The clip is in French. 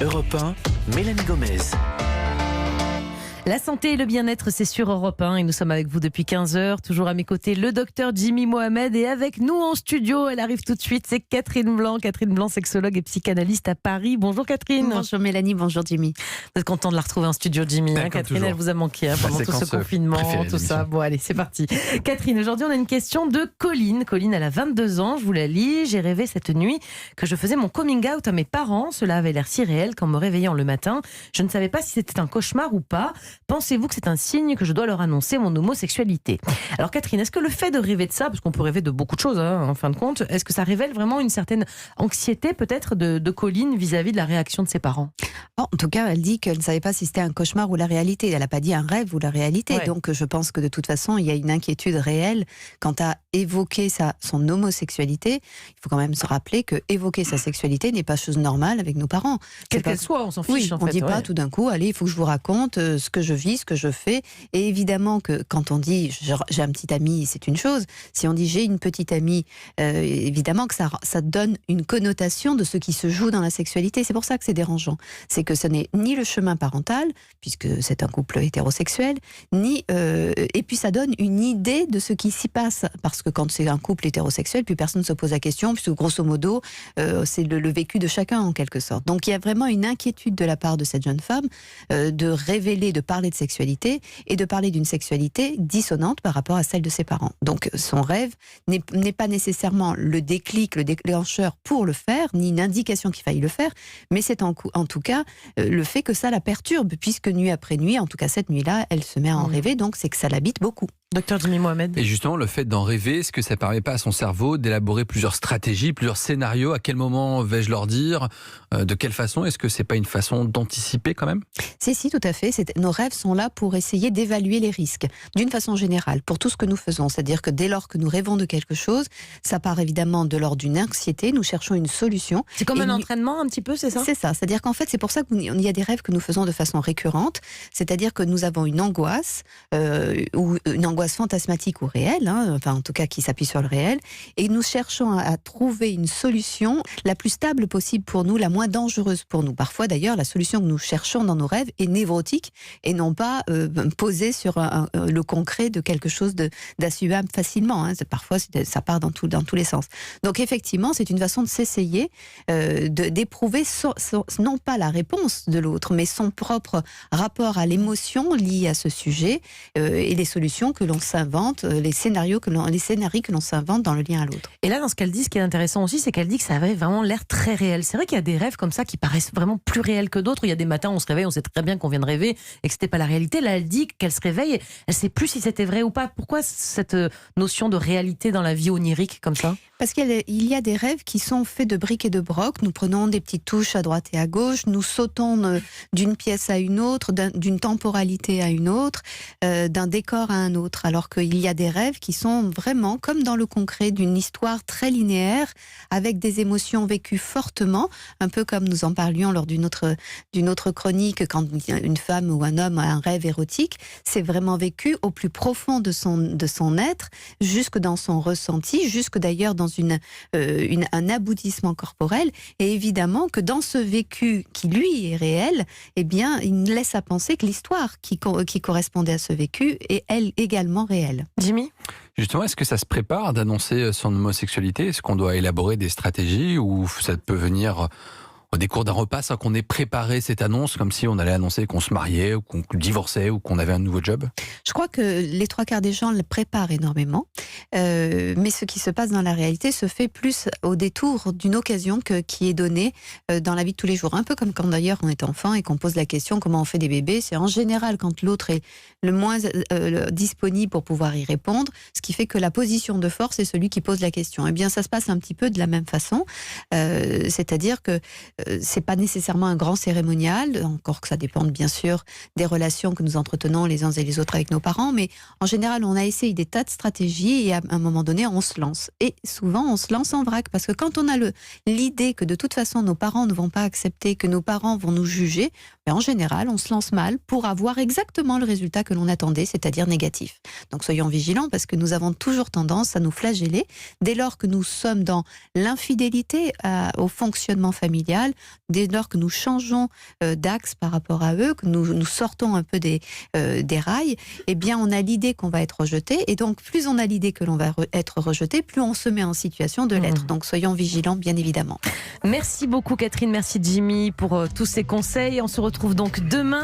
Europe 1, Mélanie Gomez. La santé et le bien-être, c'est sur Europe 1 et nous sommes avec vous depuis 15h. Toujours à mes côtés, le docteur Jimmy Mohamed et avec nous en studio, elle arrive tout de suite, c'est Catherine Blanc. Catherine Blanc, sexologue et psychanalyste à Paris. Bonjour Catherine. Bonjour Mélanie, bonjour Jimmy. Vous êtes contente de la retrouver en studio, Jimmy. Catherine, toujours. elle vous a manqué pendant tout ce confinement, tout ça. Bon, allez, c'est parti. Catherine, aujourd'hui, on a une question de Colline. Colline, elle a 22 ans, je vous la lis. J'ai rêvé cette nuit que je faisais mon coming out à mes parents. Cela avait l'air si réel qu'en me réveillant le matin, je ne savais pas si c'était un cauchemar ou pas. Pensez-vous que c'est un signe que je dois leur annoncer mon homosexualité? Alors Catherine, est-ce que le fait de rêver de ça, parce qu'on peut rêver de beaucoup de choses en fin de compte, est-ce que ça révèle vraiment une certaine anxiété peut-être de Colline vis-à-vis de la réaction de ses parents? En tout cas, elle dit qu'elle ne savait pas si c'était un cauchemar ou la réalité. Elle n'a pas dit un rêve ou la réalité. Ouais. Donc je pense que de toute façon, il y a une inquiétude réelle quant à évoquer son homosexualité. Il faut quand même se rappeler que évoquer sa sexualité n'est pas chose normale avec nos parents. Quelle qu'elle soit, on s'en fiche. Oui, on ne dit pas tout d'un coup, allez, il faut que je vous raconte ce que je vis, ce que je fais. Et évidemment que quand on dit j'ai un petit ami, c'est une chose. Si on dit j'ai une petite amie, évidemment que ça donne une connotation de ce qui se joue dans la sexualité. C'est pour ça que c'est dérangeant. C'est que ce n'est ni le chemin parental, puisque c'est un couple hétérosexuel, et puis ça donne une idée de ce qui s'y passe. Parce que quand c'est un couple hétérosexuel, plus personne ne se pose la question, puisque grosso modo, c'est le vécu de chacun en quelque sorte. Donc il y a vraiment une inquiétude de la part de cette jeune femme de révéler, de parler de sexualité et de parler d'une sexualité dissonante par rapport à celle de ses parents. Donc son rêve n'est pas nécessairement le déclic, le déclencheur pour le faire, ni une indication qu'il faille le faire, mais c'est en tout cas le fait que ça la perturbe, puisque nuit après nuit, en tout cas cette nuit-là, elle se met à en rêver, donc c'est que ça l'habite beaucoup. Docteur Jimmy Mohamed. Et justement, le fait d'en rêver, est-ce que ça ne permet pas à son cerveau d'élaborer plusieurs stratégies, plusieurs scénarios? À quel moment vais-je leur dire? De quelle façon? Est-ce que c'est pas une façon d'anticiper quand même? Si, tout à fait. Nos rêves sont là pour essayer d'évaluer les risques, d'une façon générale, pour tout ce que nous faisons. C'est-à-dire que dès lors que nous rêvons de quelque chose, ça part évidemment de l'ordre d'une anxiété, nous cherchons une solution. C'est comme un entraînement un petit peu, c'est ça? C'est ça. C'est-à-dire qu'en fait, c'est pour ça qu'il y a des rêves que nous faisons de façon récurrente. C'est-à-dire que nous avons une angoisse, ou une angoisse fantasmatique ou réelle, enfin en tout cas qui s'appuie sur le réel, et nous cherchons à trouver une solution la plus stable possible pour nous, la moins dangereuse pour nous. Parfois d'ailleurs, la solution que nous cherchons dans nos rêves est névrotique et non pas posée sur le concret de quelque chose d'assumable facilement. Parfois ça part dans tous les sens. Donc effectivement, c'est une façon de s'essayer, d'éprouver non pas la réponse de l'autre, mais son propre rapport à l'émotion liée à ce sujet, et les solutions que l'on s'invente, les scénarios que l'on s'invente dans le lien à l'autre. Et là, dans ce qu'elle dit, ce qui est intéressant aussi, c'est qu'elle dit que ça avait vraiment l'air très réel. C'est vrai qu'il y a des rêves comme ça qui paraissent vraiment plus réels que d'autres. Il y a des matins, on se réveille, on sait très bien qu'on vient de rêver et que c'était pas la réalité. Là, elle dit qu'elle se réveille, elle sait plus si c'était vrai ou pas. Pourquoi cette notion de réalité dans la vie onirique comme ça? Parce qu'il y a des rêves qui sont faits de briques et de brocs. Nous prenons des petites touches à droite et à gauche, nous sautons d'une pièce à une autre, d'une temporalité à une autre, d'un décor à un autre. Alors qu'il y a des rêves qui sont vraiment, comme dans le concret, d'une histoire très linéaire, avec des émotions vécues fortement, un peu comme nous en parlions lors d'une autre chronique, quand une femme ou un homme a un rêve érotique, c'est vraiment vécu au plus profond de son être, jusque dans son ressenti, jusque d'ailleurs dans un aboutissement corporel. Et évidemment que dans ce vécu qui, lui, est réel, eh bien, il laisse à penser que l'histoire qui correspondait à ce vécu est, elle, également réelle. Jimmy? Justement, est-ce que ça se prépare d'annoncer son homosexualité? Est-ce qu'on doit élaborer des stratégies ou ça peut venir au décours d'un repas sans qu'on ait préparé cette annonce, comme si on allait annoncer qu'on se mariait ou qu'on divorçait ou qu'on avait un nouveau job? Je crois que les 3/4 des gens le préparent énormément, mais ce qui se passe dans la réalité se fait plus au détour d'une occasion qui est donnée dans la vie de tous les jours. Un peu comme quand d'ailleurs on est enfant et qu'on pose la question comment on fait des bébés, c'est en général quand l'autre est le moins disponible pour pouvoir y répondre, ce qui fait que la position de force est celui qui pose la question. Eh bien ça se passe un petit peu de la même façon, c'est-à-dire que c'est pas nécessairement un grand cérémonial, encore que ça dépende bien sûr des relations que nous entretenons les uns et les autres avec nos parents, mais en général on a essayé des tas de stratégies et à un moment donné on se lance. Et souvent on se lance en vrac, parce que quand on a l'idée que de toute façon nos parents ne vont pas accepter, que nos parents vont nous juger, en général on se lance mal pour avoir exactement le résultat que l'on attendait, c'est-à-dire négatif. Donc soyons vigilants, parce que nous avons toujours tendance à nous flageller dès lors que nous sommes dans l'infidélité au fonctionnement familial, mal. Dès lors que nous changeons d'axe par rapport à eux, que nous sortons un peu des rails, eh bien, on a l'idée qu'on va être rejeté. Et donc, plus on a l'idée que l'on va être rejeté, plus on se met en situation de l'être. Donc, soyons vigilants, bien évidemment. Merci beaucoup, Catherine. Merci, Jimmy, pour tous ces conseils. On se retrouve donc demain.